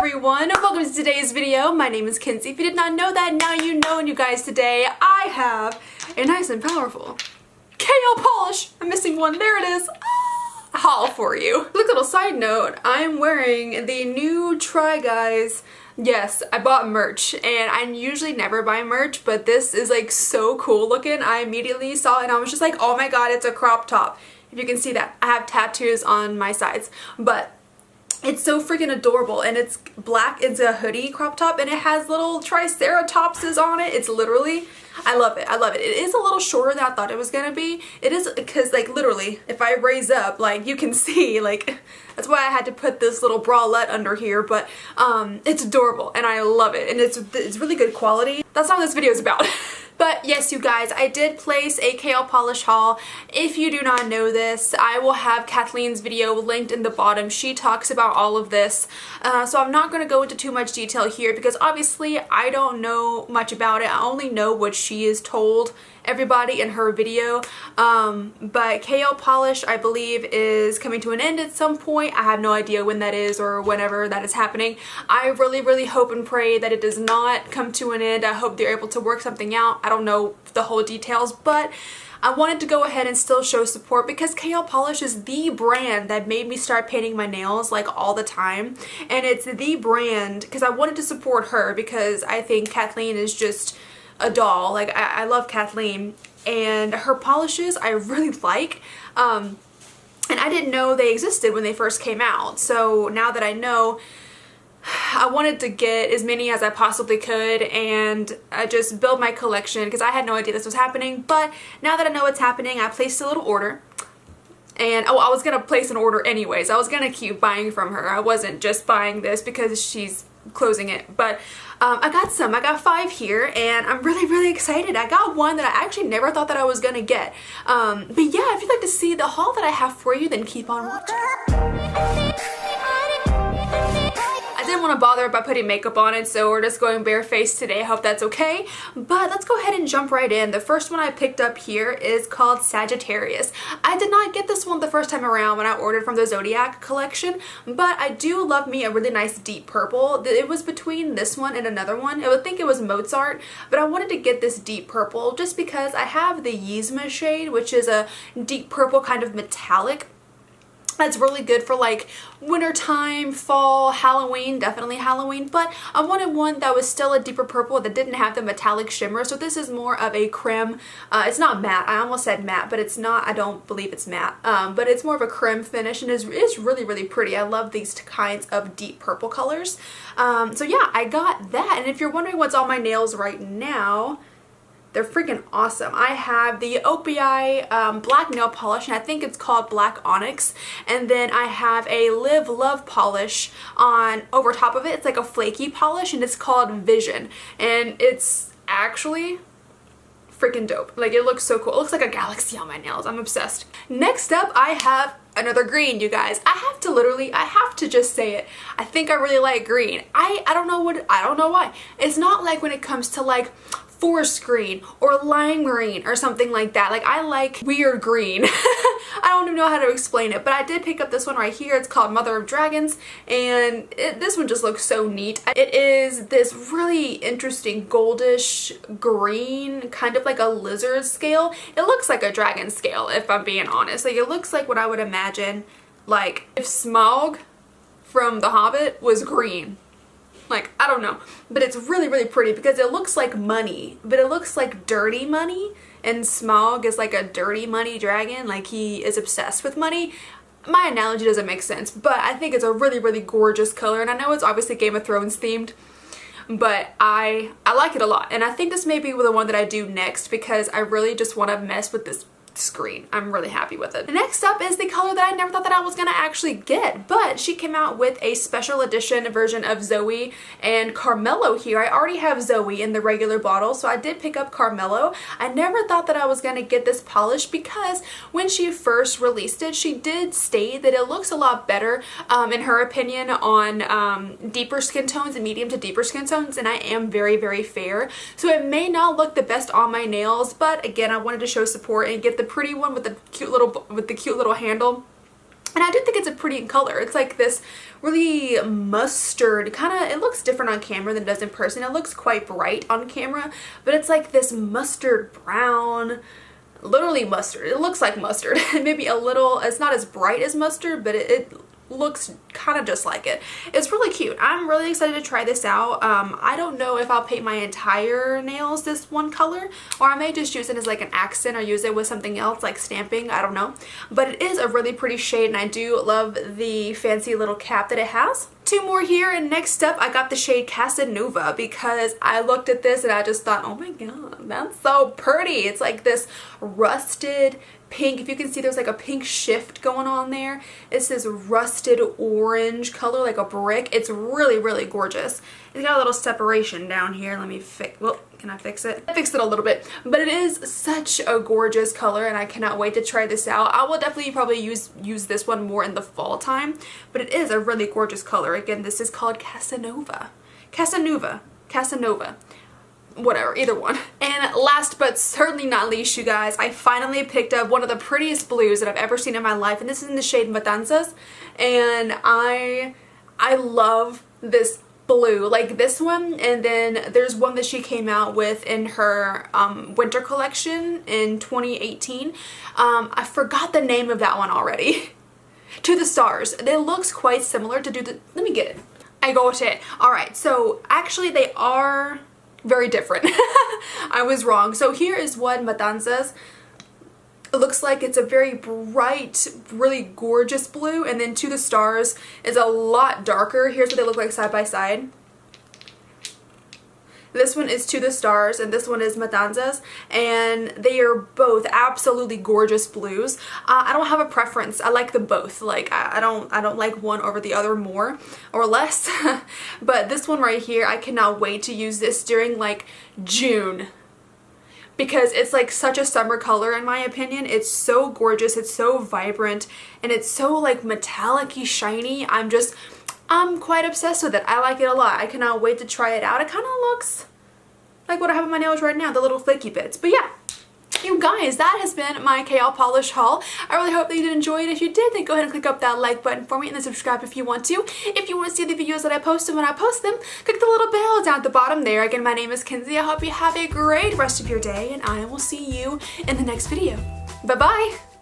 everyone, welcome to today's video. My name is Kenzie. If you did not know that, now you know. And you guys, today I have a nice and powerful KO polish. I'm missing one. There it is. Haul for you. Quick little side note, I'm wearing the new Try Guys. Yes, I bought merch, and I usually never buy merch, but this is like so cool looking. I immediately saw it and I was just like, oh my god, it's a crop top. If you can see that, I have tattoos on my sides, but it's so freaking adorable, and it's black. It's a hoodie crop top, and it has little triceratopses on it. It's literally, I love it. I love it. It is a little shorter than I thought it was gonna be. It is, because like literally, if I raise up, like you can see, like that's why I had to put this little bralette under here. But it's adorable, and I love it, and it's really good quality. That's not what this video is about. But yes, you guys, I did place a KO polish haul. If you do not know this, I will have Kathleen's video linked in the bottom. She talks about all of this. So I'm not going to go into too much detail here because obviously I don't know much about it. I only know what she has told everybody in her video. But KO polish, I believe, is coming to an end at some point. I have no idea when that is or whenever that is happening. I really hope and pray that it does not come to an end. I hope they're able to work something out. I don't know the whole details, but I wanted to go ahead and still show support because KO polish is the brand that made me start painting my nails like all the time. And it's the brand because I wanted to support her because I think Kathleen is just a doll. Like I love Kathleen, and her polishes I really like. And I didn't know they existed when they first came out. So now that I know, I wanted to get as many as I possibly could and just build my collection because I had no idea this was happening. But now that I know it's happening, I placed a little order. And oh, I was gonna place an order anyways. I was gonna keep buying from her. I wasn't just buying this because she's closing it. But I got some. I got 5 here, and I'm really excited. I got one that I actually never thought that I was gonna get. But yeah, if you'd like to see the haul that I have for you, then keep on watching. I didn't want to bother by putting makeup on it, so we're just going barefaced today. I hope that's okay. But let's go ahead and jump right in. The first one I picked up here is called Sagittarius. I did not get this one the first time around when I ordered from the Zodiac collection, but I do love me a really nice deep purple. It was between this one and another one. I would think it was Mozart, but I wanted to get this deep purple just because I have the Yzma shade, which is a deep purple kind of metallic. That's really good for like wintertime, fall, Halloween, definitely Halloween, but I wanted one that was still a deeper purple that didn't have the metallic shimmer. So this is more of a creme. It's not matte. I almost said matte, but it's not. I don't believe it's matte. But it's more of a creme finish and is really pretty. I love these kinds of deep purple colors. So yeah, I got that. And if you're wondering what's on my nails right now, they're freaking awesome. I have the OPI black nail polish, and I think it's called Black Onyx. And then I have a Live Love polish on over top of it. It's like a flaky polish, and it's called Vision. And it's actually freaking dope. Like, it looks so cool. It looks like a galaxy on my nails. I'm obsessed. Next up, I have another green, you guys. I have to just say it. I think I really like green. I don't know why. It's not like when it comes to like forest green or lime green or something like that. Like, I like weird green. I don't even know how to explain it, but I did pick up this one right here. It's called Mother of Dragons, and this one just looks so neat. It is this really interesting goldish green, kind of like a lizard scale. It looks like a dragon scale, if I'm being honest. Like, it looks like what I would imagine, like if Smaug from The Hobbit was green. Like, I don't know, but it's really pretty because it looks like money, but it looks like dirty money, and Smaug is like a dirty money dragon. Like, he is obsessed with money. My analogy doesn't make sense, but I think it's a really gorgeous color, and I know it's obviously Game of Thrones themed, but I like it a lot, and I think this may be the one that I do next because I really just want to mess with this screen. I'm really happy with it. Next up is the color that I never thought that I was gonna actually get, but she came out with a special edition version of Zoe and Carmelo here. I already have Zoe in the regular bottle, so I did pick up Carmelo. I never thought that I was gonna get this polish because when she first released it, she did state that it looks a lot better, in her opinion, on deeper skin tones and medium to deeper skin tones, and I am very fair, so it may not look the best on my nails, but again, I wanted to show support and get the pretty one with the cute little handle. And I do think it's a pretty color. It's like this really mustard kind of, it looks different on camera than it does in person. It looks quite bright on camera, but it's like this mustard brown, literally mustard. It looks like mustard. Maybe a little, it's not as bright as mustard, but it looks kind of just like it. It's really cute. I'm really excited to try this out. I don't know if I'll paint my entire nails this one color, or I may just use it as like an accent or use it with something else like stamping. I don't know, but it is a really pretty shade and I do love the fancy little cap that it has. Two more here, and next up I got the shade Casanova because I looked at this and I just thought, oh my god, that's so pretty. It's like this rusted pink. If you can see, there's like a pink shift going on there. It's this rusted orange color, like a brick. It's really, really gorgeous. It's got a little separation down here. Let me fix, well, can I fix it? I fixed it a little bit, but it is such a gorgeous color and I cannot wait to try this out. I will definitely probably use this one more in the fall time, but it is a really gorgeous color. Again, this is called Casanova. Casanova. Casanova. Whatever, either one. And last but certainly not least, you guys, I finally picked up one of the prettiest blues that I've ever seen in my life, and this is in the shade Matanzas, and I love this blue, like this one, and then there's one that she came out with in her winter collection in 2018. I forgot the name of that one already. To the Stars. It looks quite similar to let me get it. I got it. Alright, so actually they are very different. I was wrong. So here is what Matanzas it looks like. It's a very bright, really gorgeous blue, and then To the Stars is a lot darker. Here's what they look like side by side. This one is To the Stars and this one is Matanzas, and they are both absolutely gorgeous blues. I don't have a preference. I like them both. Like I don't like one over the other more or less. But this one right here, I cannot wait to use this during like June, because it's like such a summer color in my opinion. It's so gorgeous, it's so vibrant, and it's so like metallic-y shiny. I'm quite obsessed with it. I like it a lot. I cannot wait to try it out. It kind of looks like what I have on my nails right now, the little flaky bits. But yeah, you guys, that has been my KL polish haul. I really hope that you did enjoy it. If you did, then go ahead and click up that like button for me and then subscribe if you want to. If you want to see the videos that I post, and when I post them, click the little bell down at the bottom there. Again, my name is Kenzie. I hope you have a great rest of your day, and I will see you in the next video. Bye-bye!